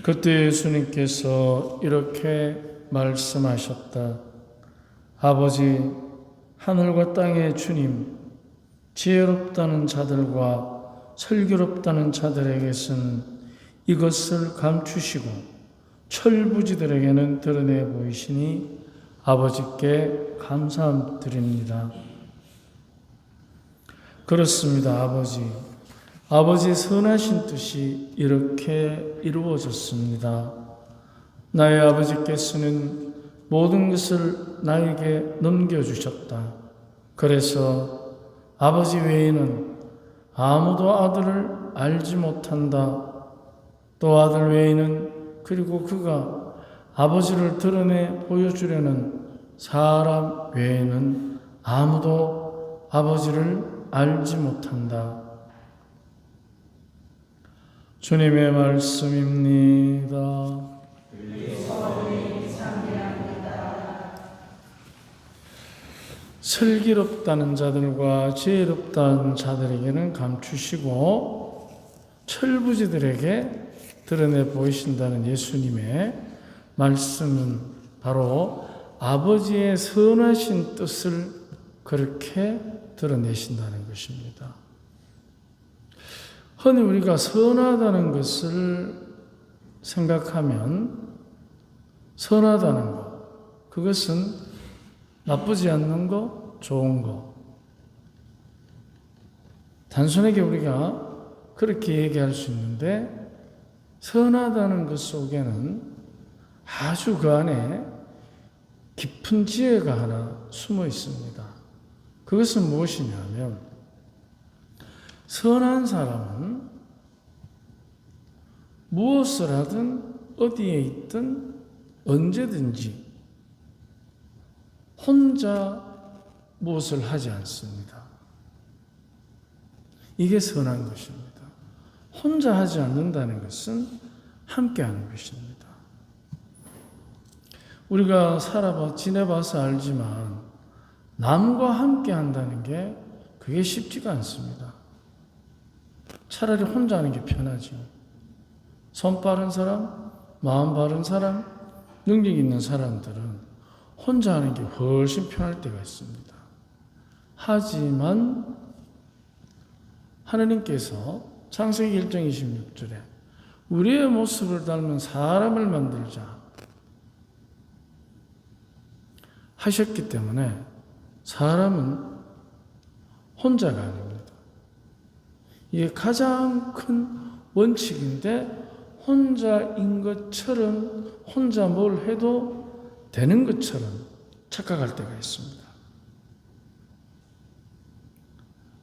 그때 예수님께서 이렇게 말씀하셨다. 아버지, 하늘과 땅의 주님, 지혜롭다는 자들과 슬기롭다는 자들에게서는 이것을 감추시고 철부지들에게는 드러내 보이시니 아버지께 감사드립니다. 그렇습니다, 아버지. 아버지의 선하신 뜻이 이렇게 이루어졌습니다. 나의 아버지께서는 모든 것을 나에게 넘겨주셨다. 그래서 아버지 외에는 아무도 아들을 알지 못한다. 또 아들 외에는 그리고 그가 아버지를 드러내 보여주려는 사람 외에는 아무도 아버지를 알지 못한다. 주님의 말씀입니다. 슬기롭다는 자들과 지혜롭다는 자들에게는 감추시고 철부지들에게 드러내 보이신다는 예수님의 말씀은 바로 아버지의 선하신 뜻을 그렇게 드러내신다는 것입니다. 흔히 우리가 선하다는 것을 생각하면 선하다는 것, 그것은 나쁘지 않는 것, 좋은 것. 단순하게 우리가 그렇게 얘기할 수 있는데 선하다는 것 속에는 아주 그 안에 깊은 지혜가 하나 숨어 있습니다. 그것은 무엇이냐면 선한 사람은 무엇을 하든 어디에 있든 언제든지 혼자 무엇을 하지 않습니다. 이게 선한 것입니다. 혼자 하지 않는다는 것은 함께하는 것입니다. 우리가 지내봐서 알지만 남과 함께한다는 게 그게 쉽지가 않습니다. 차라리 혼자 하는 게 편하죠. 손 빠른 사람, 마음 바른 사람, 능력 있는 사람들은 혼자 하는 게 훨씬 편할 때가 있습니다. 하지만 하나님께서 창세기 1장 26절에 우리의 모습을 닮은 사람을 만들자 하셨기 때문에 사람은 혼자가 아닙니다. 이게 가장 큰 원칙인데 혼자인 것처럼 혼자 뭘 해도 되는 것처럼 착각할 때가 있습니다.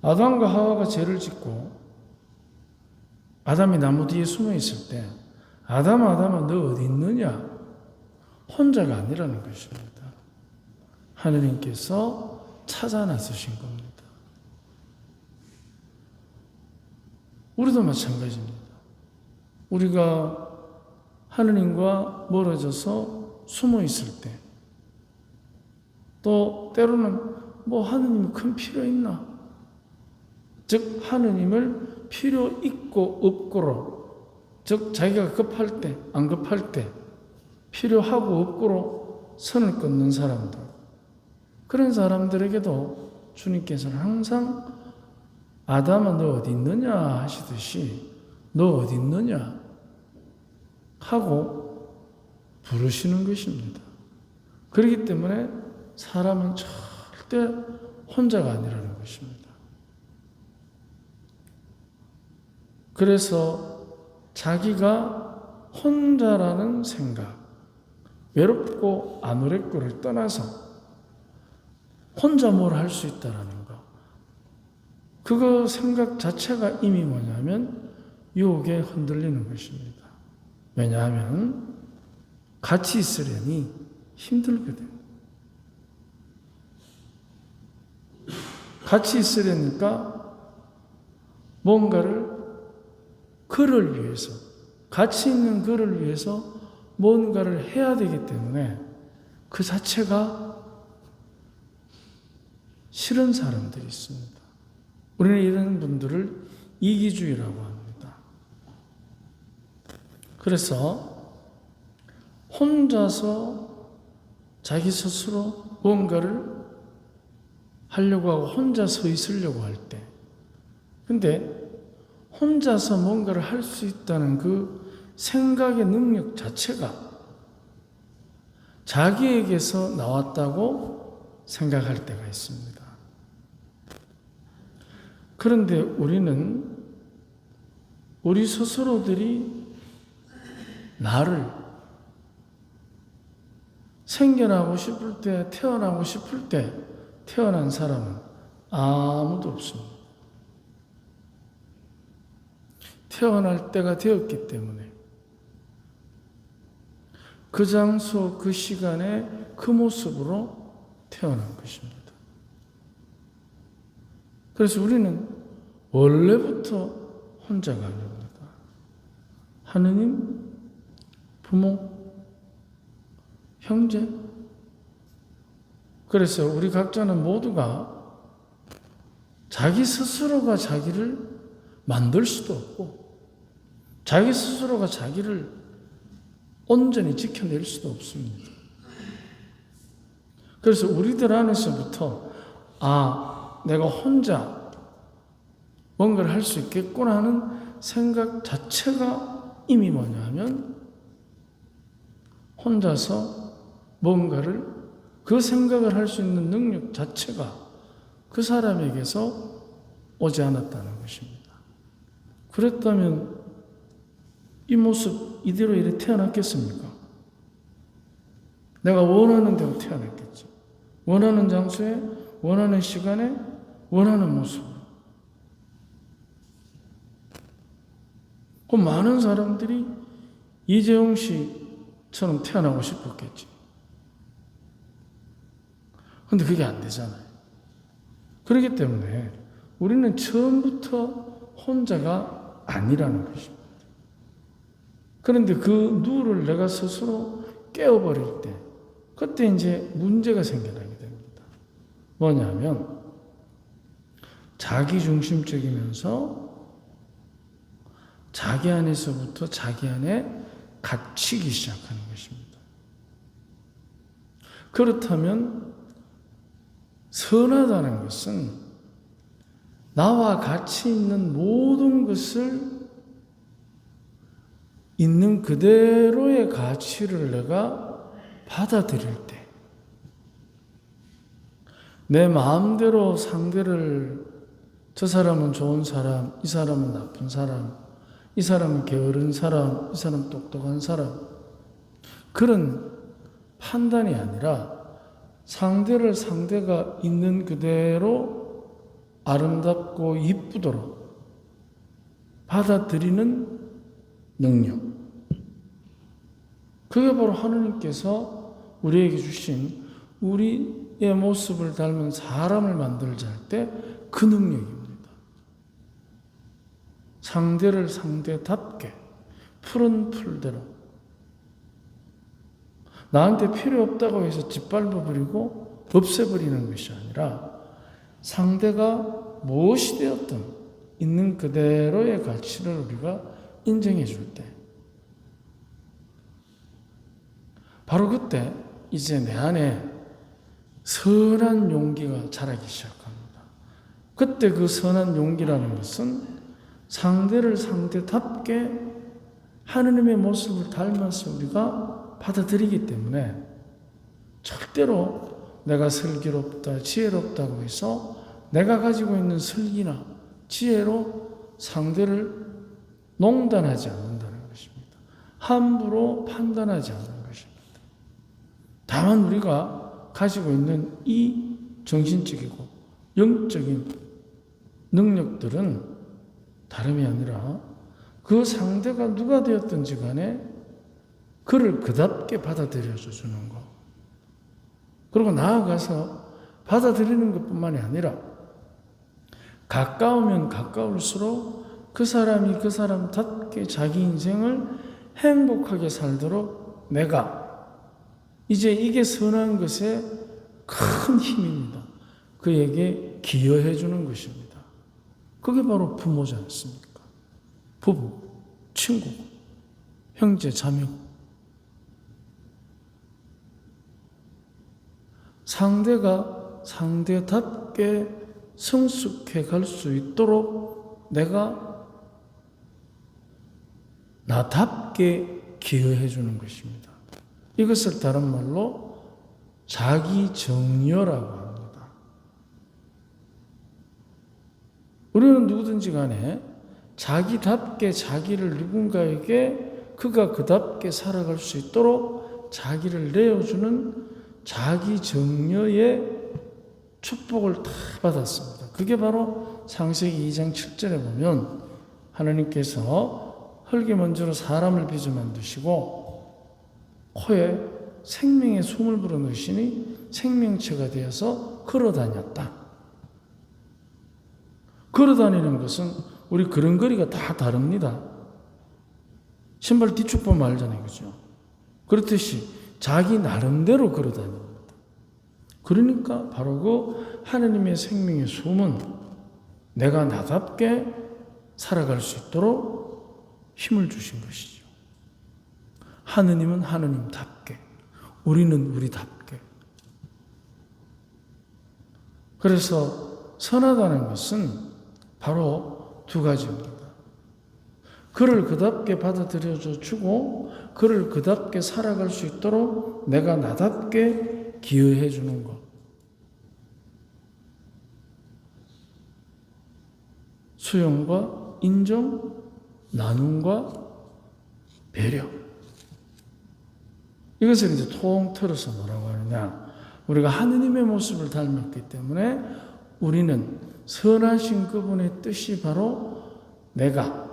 아담과 하와가 죄를 짓고 아담이 나무 뒤에 숨어 있을 때 아담아 너 어디 있느냐? 혼자가 아니라는 것입니다. 하느님께서 찾아 나서신 겁니다. 우리도 마찬가지입니다. 우리가 하느님과 멀어져서 숨어 있을 때, 또 때로는 하느님이 큰 필요 있나? 즉 하느님을 필요 있고 없고로, 즉 자기가 급할 때, 안 급할 때, 필요하고 없고로 선을 끊는 사람들, 그런 사람들에게도 주님께서는 항상 아담아 너 어디 있느냐 하시듯이 너 어디 있느냐 하고 부르시는 것입니다. 그렇기 때문에 사람은 절대 혼자가 아니라는 것입니다. 그래서 자기가 혼자라는 생각, 외롭고 안 외롭고를 떠나서 혼자 뭘 할 수 있다라는 것, 그거 생각 자체가 이미 뭐냐면 유혹에 흔들리는 것입니다. 왜냐하면 같이 있으려니 힘들거든. 같이 있으려니까 뭔가를 그를 위해서, 같이 있는 그를 위해서 뭔가를 해야 되기 때문에 그 자체가 싫은 사람들이 있습니다. 우리는 이런 분들을 이기주의라고 합니다. 그래서 혼자서 자기 스스로 뭔가를 하려고 하고 혼자 서 있으려고 할 때, 근데 혼자서 뭔가를 할 수 있다는 그 생각의 능력 자체가 자기에게서 나왔다고 생각할 때가 있습니다. 그런데 우리는 우리 스스로들이 나를 생겨나고 싶을 때, 태어나고 싶을 때 태어난 사람은 아무도 없습니다. 태어날 때가 되었기 때문에 그 장소, 그 시간에 그 모습으로 태어난 것입니다. 그래서 우리는 원래부터 혼자가 아닙니다. 하느님, 부모, 형제. 그래서 우리 각자는 모두가 자기 스스로가 자기를 만들 수도 없고 자기 스스로가 자기를 온전히 지켜낼 수도 없습니다. 그래서 우리들 안에서부터 내가 혼자 뭔가를 할 수 있겠구나 하는 생각 자체가 이미 뭐냐 하면 혼자서 뭔가를 그 생각을 할 수 있는 능력 자체가 그 사람에게서 오지 않았다는 것입니다. 그랬다면 이 모습 이대로 이렇게 태어났겠습니까? 내가 원하는 대로 태어났겠죠. 원하는 장소에, 원하는 시간에, 원하는 모습으로. 그 많은 사람들이 이재용 씨처럼 태어나고 싶었겠지. 근데 그게 안 되잖아요. 그렇기 때문에 우리는 처음부터 혼자가 아니라는 것입니다. 그런데 그 누를 내가 스스로 깨워버릴 때, 그때 이제 문제가 생겨나게 됩니다. 뭐냐면, 자기중심적이면서 자기 안에서부터 자기 안에 갇히기 시작하는 것입니다. 그렇다면, 선하다는 것은 나와 같이 있는 모든 것을 있는 그대로의 가치를 내가 받아들일 때, 내 마음대로 상대를 저 사람은 좋은 사람, 이 사람은 나쁜 사람, 이 사람은 게으른 사람, 이 사람은 똑똑한 사람, 그런 판단이 아니라 상대를 상대가 있는 그대로 아름답고 이쁘도록 받아들이는 능력. 그게 바로 하느님께서 우리에게 주신 우리의 모습을 닮은 사람을 만들자 할 때 그 능력입니다. 상대를 상대답게 푸른 풀대로 나한테 필요 없다고 해서 짓밟아버리고 없애버리는 것이 아니라 상대가 무엇이 되었든 있는 그대로의 가치를 우리가 인정해 줄 때, 바로 그때 이제 내 안에 선한 용기가 자라기 시작합니다. 그때 그 선한 용기라는 것은 상대를 상대답게 하느님의 모습을 닮아서 우리가 받아들이기 때문에 절대로 내가 슬기롭다, 지혜롭다고 해서 내가 가지고 있는 슬기나 지혜로 상대를 농단하지 않는다는 것입니다. 함부로 판단하지 않는 것입니다. 다만 우리가 가지고 있는 이 정신적이고 영적인 능력들은 다름이 아니라 그 상대가 누가 되었든지 간에 그를 그답게 받아들여줘 주는 것. 그리고 나아가서 받아들이는 것뿐만이 아니라 가까우면 가까울수록 그 사람이 그 사람답게 자기 인생을 행복하게 살도록 내가 이제 이게 선한 것의 큰 힘입니다. 그에게 기여해 주는 것입니다. 그게 바로 부모지 않습니까? 부부, 친구, 형제, 자매. 상대가 상대답게 성숙해 갈 수 있도록 내가 나답게 기여해 주는 것입니다. 이것을 다른 말로 자기 정여라고 합니다. 우리는 누구든지 간에 자기답게 자기를 누군가에게 그가 그답게 살아갈 수 있도록 자기를 내어주는 자기 정여의 축복을 다 받았습니다. 그게 바로 창세기 2장 7절에 보면 하나님께서 흙의 먼지로 사람을 빚어 만드시고 코에 생명의 숨을 불어넣으시니 생명체가 되어서 걸어다녔다. 걸어다니는 것은 우리 걸음걸이가 다 다릅니다. 신발 뒤축 보면 알잖아요. 그죠? 그렇듯이 자기 나름대로 걸어다닙니다. 그러니까 바로 그 하나님의 생명의 숨은 내가 나답게 살아갈 수 있도록 힘을 주신 것이죠. 하느님은 하느님답게, 우리는 우리답게. 그래서 선하다는 것은 바로 두 가지입니다. 그를 그답게 받아들여 주고 그를 그답게 살아갈 수 있도록 내가 나답게 기여해 주는 것. 수용과 인정, 나눔과 배려. 이것을 이제 통틀어서 뭐라고 하느냐. 우리가 하느님의 모습을 닮았기 때문에 우리는 선하신 그분의 뜻이 바로 내가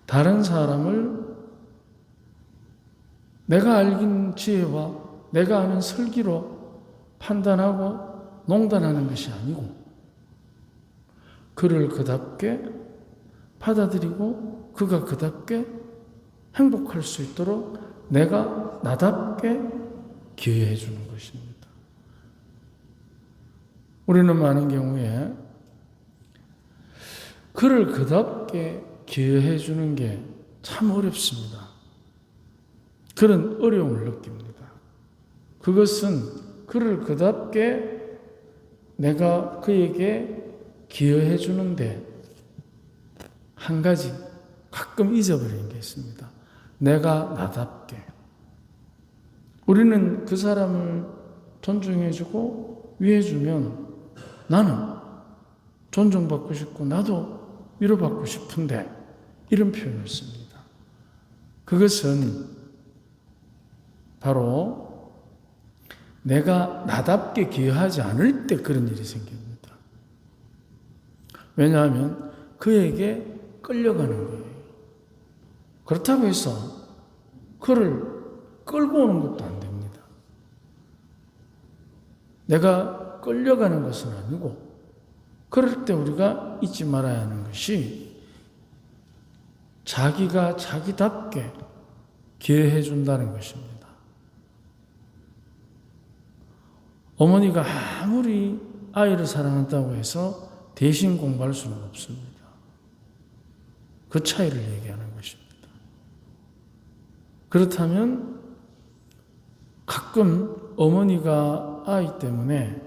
다른 사람을 내가 알긴 지혜와 내가 아는 설기로 판단하고 농단하는 것이 아니고 그를 그답게 받아들이고 그가 그답게 행복할 수 있도록 내가 나답게 기여해 주는 것입니다. 우리는 많은 경우에 그를 그답게 기여해 주는 게 참 어렵습니다. 그런 어려움을 느낍니다. 그것은 그를 그답게 내가 그에게 기여해 주는데 한 가지 가끔 잊어버리는 게 있습니다. 내가 나답게. 우리는 그 사람을 존중해주고 위해주면 나는 존중받고 싶고 나도 위로받고 싶은데 이런 표현을 씁니다. 그것은 바로 내가 나답게 기여하지 않을 때 그런 일이 생깁니다. 왜냐하면 그에게 끌려가는 거예요. 그렇다고 해서 그를 끌고 오는 것도 안 됩니다. 내가 끌려가는 것은 아니고 그럴 때 우리가 잊지 말아야 하는 것이 자기가 자기답게 기여해 준다는 것입니다. 어머니가 아무리 아이를 사랑한다고 해서 대신 공부할 수는 없습니다. 그 차이를 얘기하는 것입니다. 그렇다면 가끔 어머니가 아이 때문에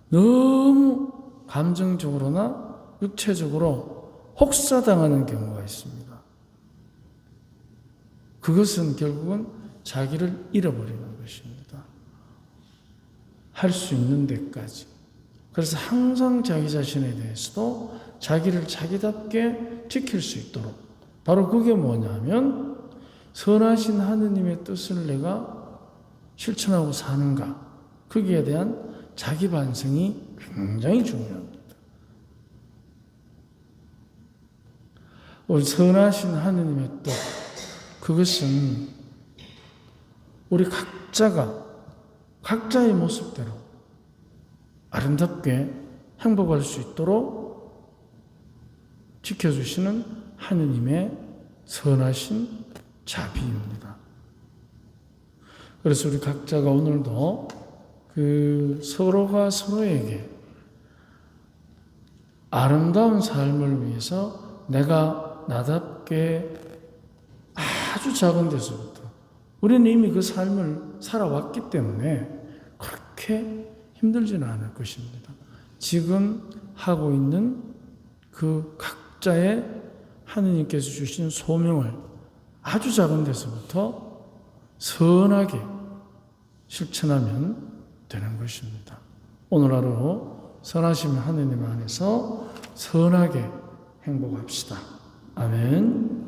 너무 감정적으로나 육체적으로 혹사당하는 경우가 있습니다. 그것은 결국은 자기를 잃어버리는 것입니다. 할 수 있는 데까지. 그래서 항상 자기 자신에 대해서도 자기를 자기답게 지킬 수 있도록 바로 그게 뭐냐면 선하신 하느님의 뜻을 내가 실천하고 사는가 거기에 대한 자기 반성이 굉장히 중요합니다. 우리 선하신 하느님의 뜻 그것은 우리 각자가 각자의 모습대로 아름답게 행복할 수 있도록 지켜주시는 하느님의 선하신 자비입니다. 그래서 우리 각자가 오늘도 그 서로가 서로에게 아름다운 삶을 위해서 내가 나답게 아주 작은 데서부터 우리는 이미 그 삶을 살아왔기 때문에 그렇게 힘들지는 않을 것입니다. 지금 하고 있는 그 각자의 하느님께서 주신 소명을 아주 작은 데서부터 선하게 실천하면 되는 것입니다. 오늘 하루 선하신 하느님 안에서 선하게 행복합시다. 아멘.